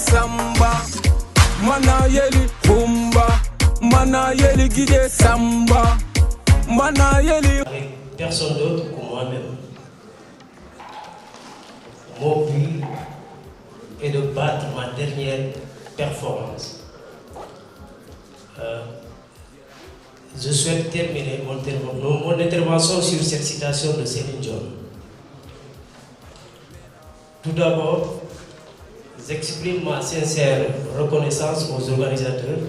samba, mana yeli rumba, mana yeli guide samba, mana yeli. Avec personne d'autre que moi-même. Mon but est de battre ma dernière performance. Je souhaite terminer mon intervention sur cette citation de Céline Dion. Tout d'abord, j'exprime ma sincère reconnaissance aux organisateurs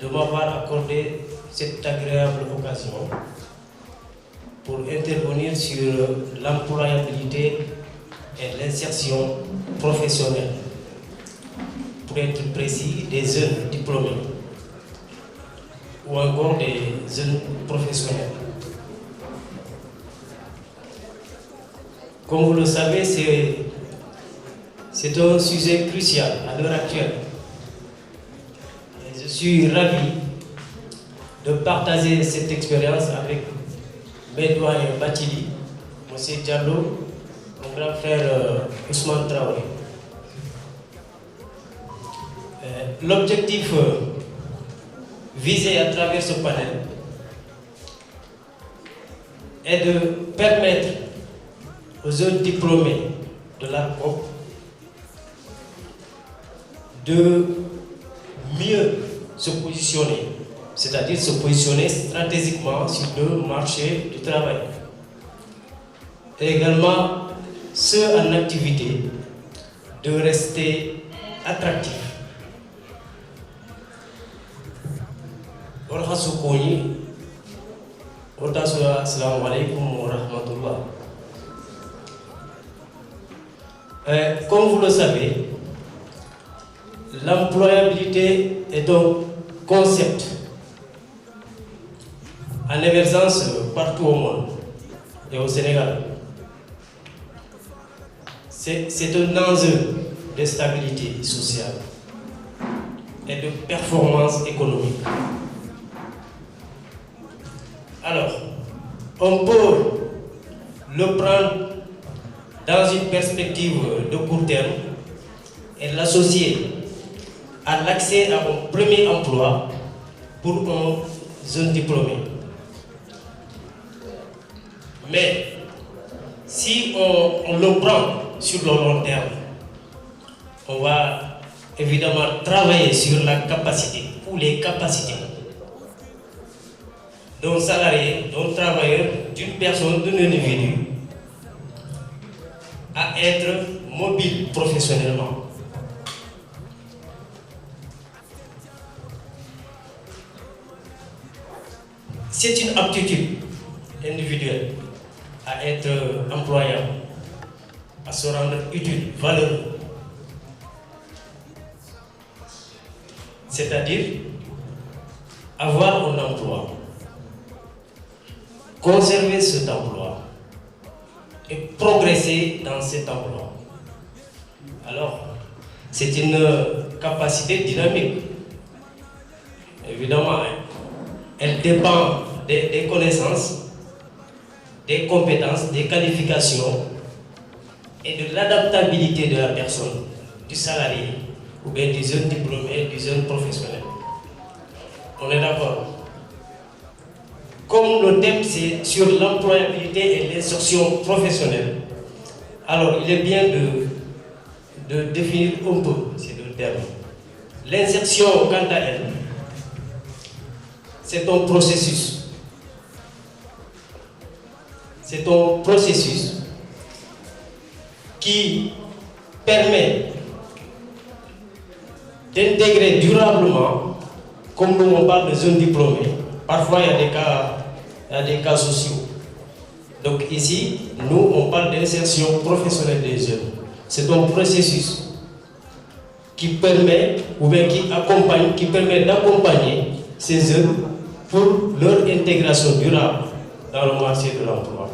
de m'avoir accordé cette agréable occasion pour intervenir sur l'employabilité et l'insertion professionnelle, pour être précis, des jeunes diplômés ou encore des jeunes professionnels. Comme vous le savez, c'est un sujet crucial à l'heure actuelle. Et je suis ravi de partager cette expérience avec mes doyens Batili, M. Diallo, mon grand frère Ousmane Traoré. L'objectif visé à travers ce panel est de permettre aux jeunes diplômés de l'ARCOP de mieux se positionner, c'est-à-dire se positionner stratégiquement sur le marché du travail. Et également, ceux en activité, de rester attractifs. Assalamu alaikum wa rahmatullah. Comme vous le savez, l'employabilité est un concept en émergence partout au monde et au Sénégal. C'est un enjeu de stabilité sociale et de performance économique. Alors, on peut le prendre dans une perspective de court terme et l'associer à l'accès à un premier emploi pour un jeune diplômé. Mais si on le prend sur le long terme, on va évidemment travailler sur la capacité ou les capacités d'un salarié, d'un travailleur, d'une personne, d'un individu à être mobile professionnellement. C'est une aptitude individuelle à être employable, à se rendre utile, valeureux. C'est-à-dire avoir un emploi, conserver cet emploi et progresser dans cet emploi. Alors, c'est une capacité dynamique. Évidemment, elle dépend des connaissances, des compétences, des qualifications et de l'adaptabilité de la personne, du salarié ou bien du jeune diplômé, du jeune professionnel. On est d'accord? Comme le thème c'est sur l'employabilité et l'insertion professionnelle, alors il est bien de définir un peu ces deux termes. L'insertion, quant à elle, c'est un processus. C'est un processus qui permet d'intégrer durablement, comme nous on parle de jeunes diplômés, parfois il y a des cas sociaux. Donc ici, nous on parle d'insertion professionnelle des jeunes. C'est un processus qui permet, ou bien qui permet d'accompagner ces jeunes pour leur intégration durable dans le marché de l'emploi.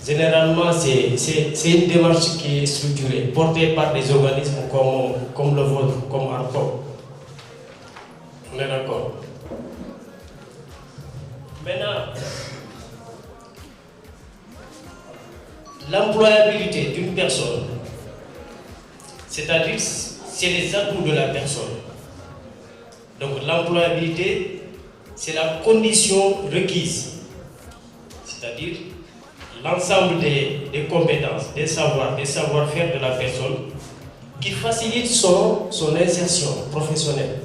Généralement, c'est une démarche qui est structurée, portée par des organismes comme le vôtre, comme ARCOP. On est d'accord. Maintenant, l'employabilité d'une personne, c'est-à-dire c'est les atouts de la personne. Donc l'employabilité, c'est la condition requise, c'est-à-dire l'ensemble des compétences, des savoir-faire de la personne qui facilite son insertion professionnelle.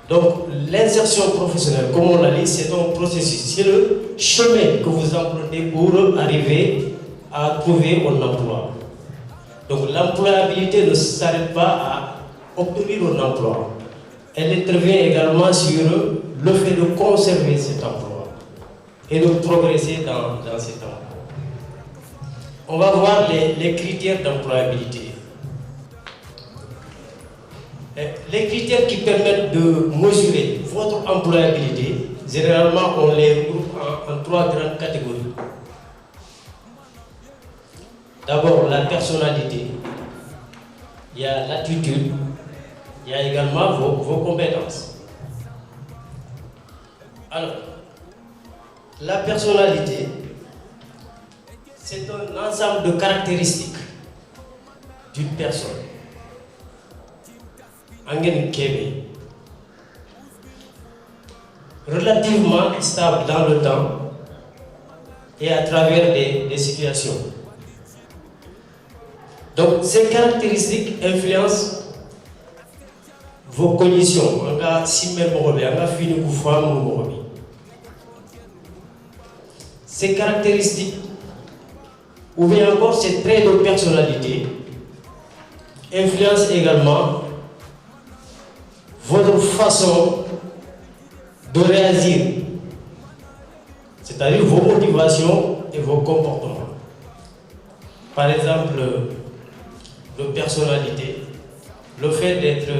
Donc l'insertion professionnelle, comme on l'a dit, c'est un processus, c'est le chemin que vous empruntez pour arriver à trouver un emploi. Donc l'employabilité ne s'arrête pas à obtenir un emploi. Elle intervient également sur le fait de conserver cet emploi et de progresser dans cet emploi. On va voir les critères d'employabilité. Les critères qui permettent de mesurer votre employabilité, généralement on les regroupe en 3 grandes catégories. D'abord la personnalité, il y a l'attitude, il y a également vos compétences. Alors, la personnalité, c'est un ensemble de caractéristiques d'une personne. Relativement stable dans le temps et à travers des situations. Donc ces caractéristiques influencent vos conditions. Ces caractéristiques ou bien encore ces traits de personnalité influencent également votre façon de réagir, c'est-à-dire vos motivations et vos comportements. Par exemple, de personnalité, le fait d'être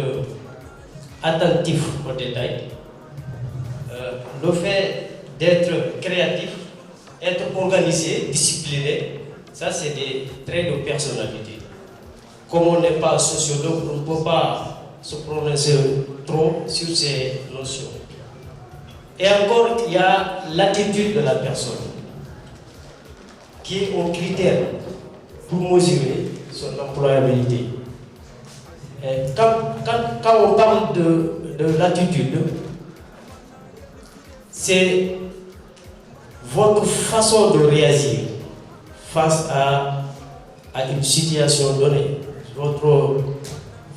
attentif aux détails, le fait d'être créatif, être organisé, discipliné, ça c'est des traits de personnalité. Comme on n'est pas sociologue, on ne peut pas se prononcer trop sur ces notions. Et encore, il y a l'attitude de la personne, qui est un critère pour mesurer son employabilité. Et quand on parle de l'attitude, c'est votre façon de réagir face à une situation donnée, votre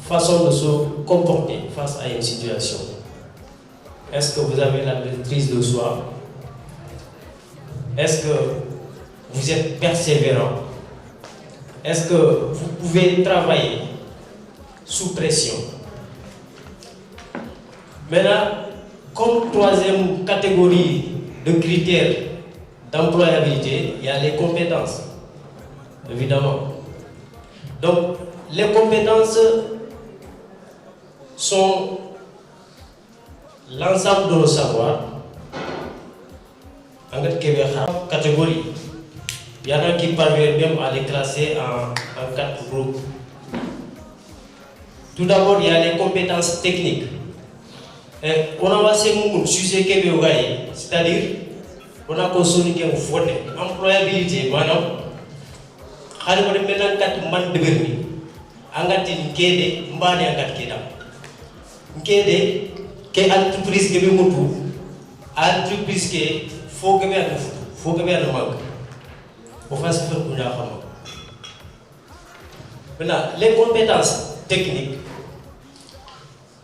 façon de se comporter face à une situation. Est-ce que vous avez la maîtrise de soi? Est-ce que vous êtes persévérant? Est-ce que vous pouvez travailler sous pression? Maintenant, comme troisième catégorie de critères d'employabilité, il y a les compétences, évidemment. Donc, les compétences sont l'ensemble de nos savoirs en catégories. Il y en a qui parviennent même à les classer en 4 groupes. Tout d'abord, il y a les compétences techniques. On a passé mon sujet c'est-à-dire on a consommé un fond employabilité. Maintenant, que entreprise que entreprise que faut que manque pour faire ce que nous avons. Maintenant, les compétences techniques,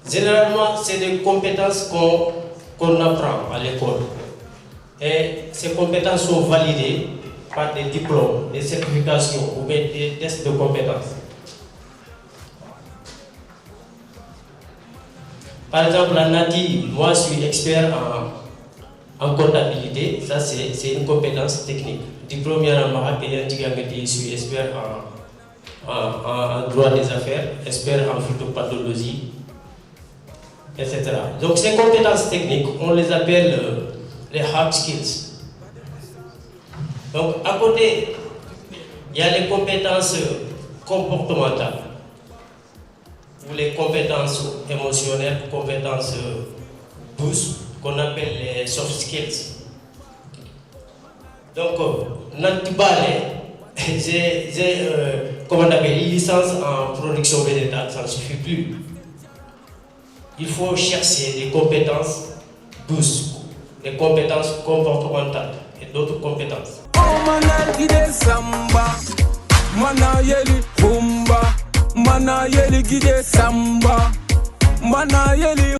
généralement, c'est des compétences qu'on apprend à l'école. Et ces compétences sont validées par des diplômes, des certifications ou bien des tests de compétences. Par exemple, la NATI, moi je suis expert en comptabilité, ça c'est une compétence technique. Diplôme je suis expert en droit des affaires, expert en phytopathologie, etc. Donc ces compétences techniques, on les appelle les hard skills. Donc à côté, il y a les compétences comportementales, ou les compétences émotionnelles, compétences douces, qu'on appelle les soft skills. Donc, Nantibale, j'ai comment on appelle, une licence en production végétale, ça ne suffit plus. Il faut chercher des compétences douces, des compétences comportementales et d'autres compétences. Mana yeli humba, mana yeli gide samba, mana yeli